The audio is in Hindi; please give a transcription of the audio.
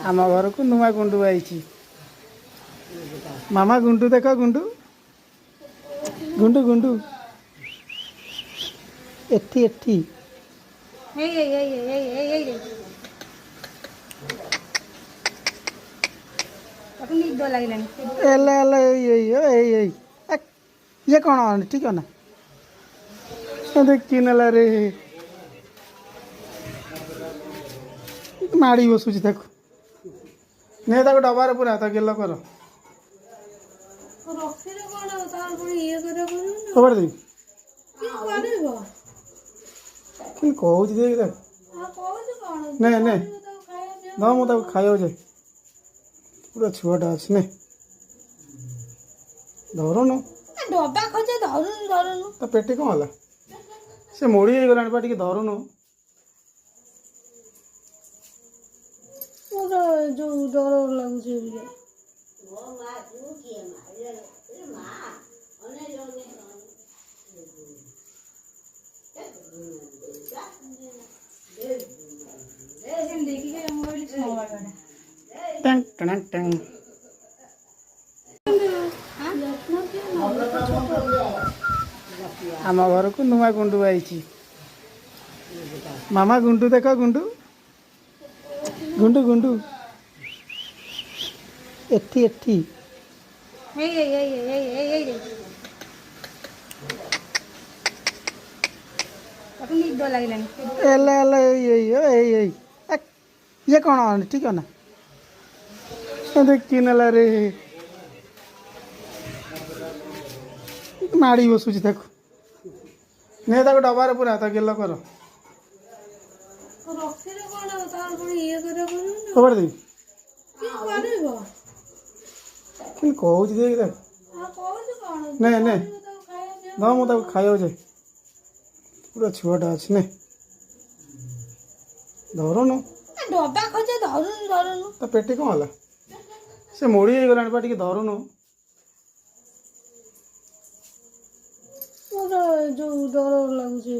आम घर को नुआ गुंडू आई। मामा गुंडू देख गुंडू गुंडू गुंडू एठी एठी ये कौन ठीक है ना देख नला रे माड़ी बसुची देखो नहीं ताको डबार पूरा ता गेल कर खबर दे कि कहूँ देख देख नहीं नहीं ना मुझे खाइयो जे पूरा छुआटा अच्छे नहीं धरुनु डबा खोजे धरुनु तो पेटी कौन है से मोड़ी हो गलानी टी धरुनु जो डर लगुचे टंग टंग टंग आम घर को नुआ गुंडू आई। मामा गुंडू देख गुंडू गुंडू गुंडू एठी एठी ये कौन ठीक है ना देख नला रे माड़ी बसुची देखो नहीं ताको डबार पूरा ता गेल कर खबर दे कि कहूँ देख देख नहीं नहीं ना मुझे खाइयो जे पूरा छुआटा अच्छे नहीं धरुनु डबा खोजे धरुनु तो पेटी कौन है से मोड़ी हो गलानी टी धरुनु जो डर लगुचे